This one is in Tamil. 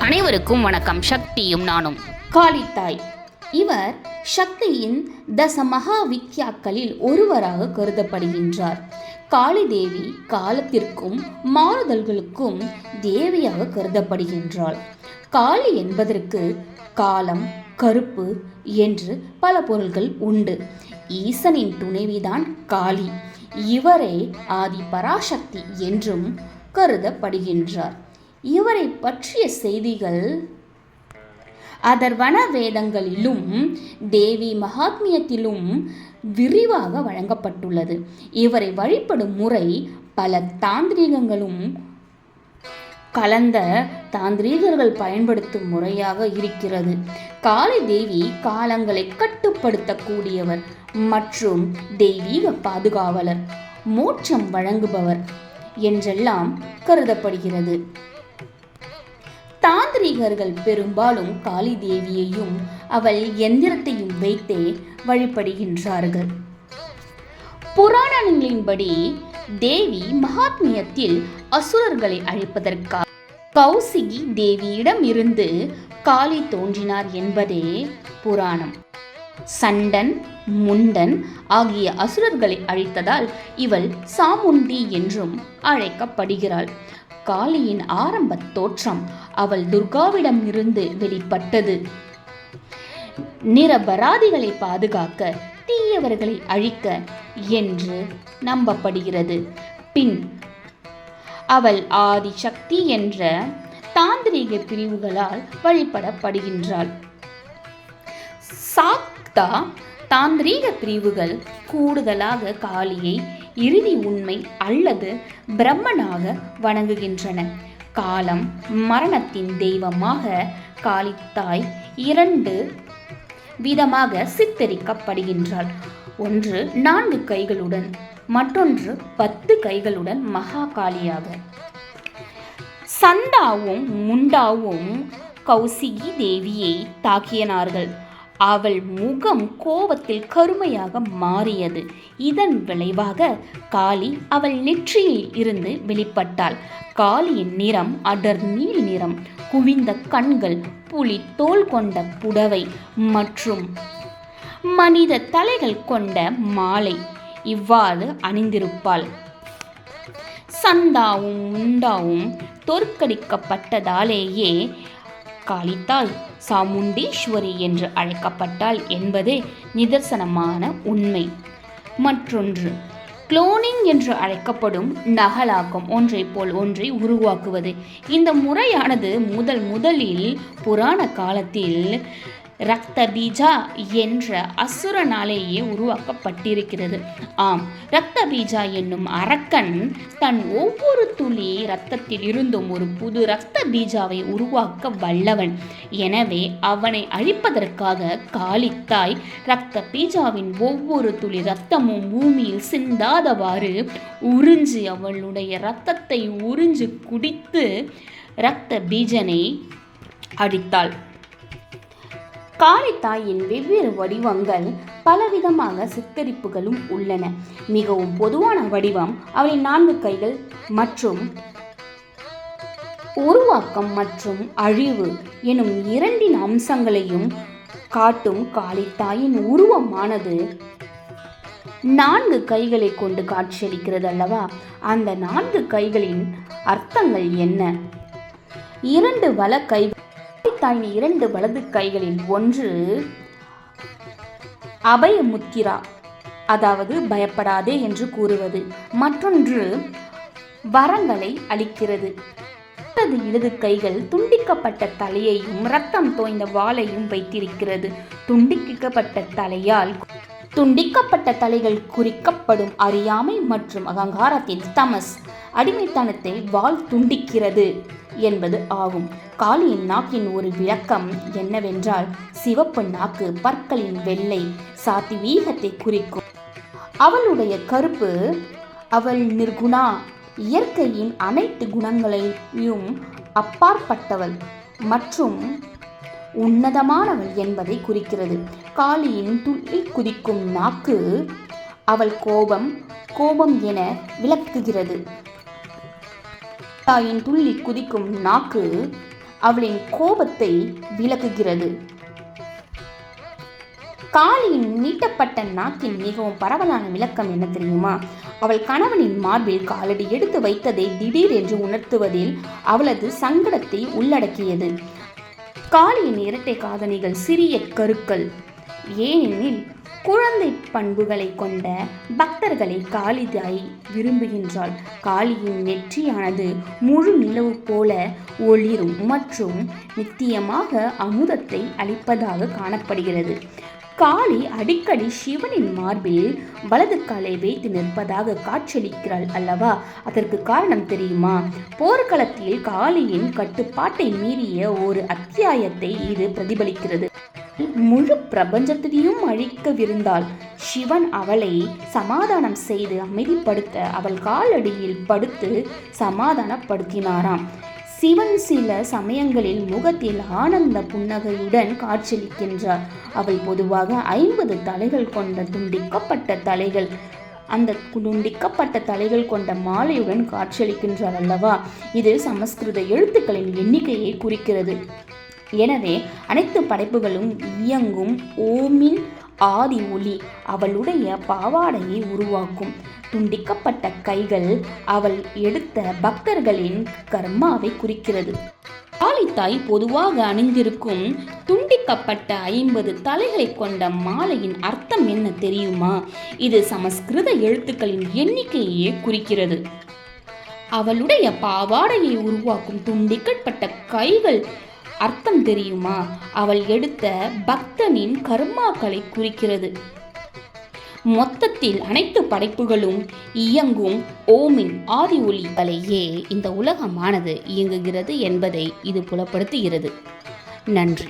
அனைவருக்கும் வணக்கம். சக்தியும் நானும். காளித்தாய் இவர் சக்தியின் தசமகா வித்யாக்களில் ஒருவராக கருதப்படுகின்றார். காளி தேவி காலத்திற்கும் மாறுதல்களுக்கும் தேவியாக கருதப்படுகின்றாள். காளி என்பதற்கு காலம், கருப்பு என்று பல பொருள்கள் உண்டு. ஈசனின் துணைவிதான் காளி. இவரே ஆதி பராசக்தி என்றும் கருதப்படுகின்றார். இவரை பற்றிய செய்திகள் அதர்வன வேதங்களிலும் தேவி மகாத்மியத்திலும் விரிவாக வழங்கப்பட்டுள்ளது. இவரை வழிபடும் முறை பல தாந்திரிகங்களும் கலந்த தாந்திரீகர்கள் பயன்படுத்தும் முறையாக இருக்கிறது. காளி தேவி காலங்களை கட்டுப்படுத்தக்கூடியவர் மற்றும் தெய்வீக பாதுகாவலர், மோட்சம் வழங்குபவர் என்றெல்லாம் கருதப்படுகிறது. தாந்திரிகர்கள் பெரும்பாலும் காளி தேவியையும் அவள் எந்திரத்தையும் வைத்தே வழிபடுகின்றார்கள். புராணங்களின்படி தேவி மகாத்மியத்தில் அசுரர்களை அழிப்பதற்காக கௌசிகி தேவியிடம் இருந்து காளி தோன்றினார் என்பதே புராணம். சண்டன், முண்டன் ஆகிய அசுரர்களை அழித்ததால் இவள் சாமுண்டி என்றும் அழைக்கப்படுகிறாள். காளியின் ஆரம்ப தோற்றம் அவள் துர்காவிடம் இருந்து வெளிப்பட்டது. நிரபராதிகளை பாதுகாக்க, தீயவர்களை அழிக்க என்று நம்பப்படுகிறது. பின் அவள் ஆதி சக்தி என்ற தாந்திரீக பிரிவுகளால் வழிபடப்படுகின்றாள். சாக்தா தாந்திரீக பிரிவுகள் கூடுதலாக காளியை இறுதி உண்மை அல்லது பிரம்மனாக வணங்குகின்றன. காலம், மரணத்தின் தெய்வமாக காளித்தாய் 2 விதமாக சித்தரிக்கப்படுகின்றாள். ஒன்று 4 கைகளுடன், மற்றொன்று 10 கைகளுடன் மகா காளியாக. சந்தாவும் முண்டாவும் கௌசிகி தேவியை தாக்கினார்கள். அவள் முகம் கோபத்தில் கருமையாக மாறியது. இதன் விளைவாக காளி அவள் நெற்றியில் இருந்து வெளிப்பட்டாள். காளியின் நிறம் அடர் நீல் நிறம், குவிந்த கண்கள், புலி தோல் கொண்ட புடவை மற்றும் மனித தலைகள் கொண்ட மாலை இவ்வாறு அணிந்திருப்பாள். சந்தாவும் முண்டாவும் தோற்கடிக்கப்பட்டதாலேயே காளித்தாய் சாமுண்டீஸ்வரி என்று அழைக்கப்பட்டாள் என்பதே நிதர்சனமான உண்மை. மற்றொன்று குளோனிங் என்று அழைக்கப்படும் நகலாக்கம், ஒன்றை போல் ஒன்றை உருவாக்குவது. இந்த முறையானது முதலில் புராண காலத்தில் ரக்த பீஜா என்ற அசுரனாலேயே உருவாக்கப்பட்டிருக்கிறது. ஆம், ரக்த பீஜா என்னும் அரக்கன் தன் ஒவ்வொரு துளி இரத்தத்தில் இருந்தும் ஒரு புது ரக்த பீஜாவை உருவாக்க வல்லவன். எனவே அவனை அழிப்பதற்காக காளித்தாய் ரக்த பீஜாவின் ஒவ்வொரு துளி இரத்தமும் பூமியில் சிந்தாதவாறு உறிஞ்சி அவளுடைய இரத்தத்தை உறிஞ்சு குடித்து இரத்த பீஜனை அழித்தாள். காளித்தாயின் வெவ்வேறு வடிவங்கள் பலவிதமாக சித்தரிப்புகளும் உள்ளன. மிகவும் பொதுவான வடிவம் அவளின் 4 கைகள் மற்றும் உருவாக்கம் மற்றும் அழிவு எனும் 2 அம்சங்களையும் காட்டும். காளித்தாயின் உருவமானது 4 கைகளை கொண்டு காட்சியளிக்கிறது அல்லவா? அந்த 4 கைகளின் அர்த்தங்கள் என்ன? 2 வல கைகள், தாயின் 2 வலது கைகளில் ஒன்று அபயமுத்திரா, அதாவது பயப்படாதே என்று கூறுவது. மற்றொன்று வரங்களை அளிக்கிறது. இடது கைகள் துண்டிக்கப்பட்ட தலையையும் இரத்தம் தோய்ந்த வாளையும் வைத்திருக்கிறது. துண்டிக்கப்பட்ட தலைகள் குறிக்கப்படும் அறியாமை மற்றும் அகங்காரத்தின் தமஸ், அடிமைத்தனத்தை வாள் துண்டிக்கிறது என்பது ஆகும். காளியின் நாக்கின் ஒரு விளக்கம் என்னவென்றால், சிவப்பு நாக்கு, பற்களின் வெள்ளை சாத்வீகத்தை குறிக்கும். அவளுடைய கருப்பு, அவள் நிர்குணா, இயற்கையின் அனைத்து குணங்களையும் அப்பாற்பட்டவள் மற்றும் உன்னதமானவள் என்பதை குறிக்கிறது. காளியின் துள்ளி குதிக்கும் நாக்கு அவள் கோபம் என விளக்குகிறது. தாயின் துள்ளி குதிக்கும் நாக்கு அவளின் கோபத்தை விளக்குகிறது. காளியின் நீட்டப்பட்ட நாக்கின் மிகவும் பரவலான விளக்கம் என்ன தெரியுமா? அவள் கணவனின் மார்பில் காலடி எடுத்து வைத்ததை திடீரென்று உணர்த்துவதில் அவளது சங்கடத்தை உள்ளடக்கியது. காளியின் இரட்டை காதணிகள் சிறிய கருக்கள். ஏனெனில் குழந்தை பண்புகளை கொண்ட பக்தர்களை காளிதாய் விரும்புகின்றாள். காளியின் நெற்றியானது முழு நிலவு போல ஒளிரும் மற்றும் நித்தியமாக அமுதத்தை அளிப்பதாக காணப்படுகிறது. காளி அடிக்கடி சிவனின் மார்பில் வலது காலை வைத்து நிற்பதாக காட்சியளிக்கிறாள் அல்லவா? அதற்கு காரணம் தெரியுமா? போர்க்களத்தில் காளியின் கட்டுப்பாட்டை மீறிய ஒரு அத்தியாயத்தை இது பிரதிபலிக்கிறது. முழு பிரபஞ்சத்தையும் அழிக்கவிருந்தாள். சிவன் அவளை சமாதானம் செய்து அமைதிப்படுத்த அவள் காலடியில் படுத்து சமாதானப்படுத்தினாராம். சிவன் சில சமயங்களில் முகத்தில் ஆனந்த புன்னகையுடன் காட்சியளிக்கின்றார். அவள் பொதுவாக 50 தலைகள் கொண்ட துண்டிக்கப்பட்ட தலைகள் கொண்ட மாலையுடன் காட்சியளிக்கின்றார் அல்லவா? இது சமஸ்கிருத எழுத்துக்களின் எண்ணிக்கையை குறிக்கிறது. எனவே அனைத்து படைப்புகளும் இயங்கும் ஓமின் ஆதி ஒளி அவளுடைய பாவாடையை உருவாக்கும். துண்டிக்கப்பட்ட கைகள் அவள் எடுத்த பக்தர்களின் கர்மாவை குறிக்கிறது. காளித்தாய் பொதுவாக அணிந்திருக்கும் துண்டிக்கப்பட்ட 50 தலைகளை கொண்ட மாலையின் அர்த்தம் என்ன தெரியுமா? இது சமஸ்கிருத எழுத்துக்களின் எண்ணிக்கையே குறிக்கிறது. அவளுடைய பாவாடையை உருவாக்கும் துண்டிக்கப்பட்ட கைகள் அர்த்தம் தெரியுமா? அவள் எடுத்த பக்தனின் கர்மாக்களை குறிக்கிறது. மொத்தத்தில் அனைத்து படைப்புகளும் இயங்கும் ஓமின் ஆதி ஒளிகளையே இந்த உலகமானது இயங்குகிறது என்பதை இது புலப்படுத்துகிறது. நன்றி.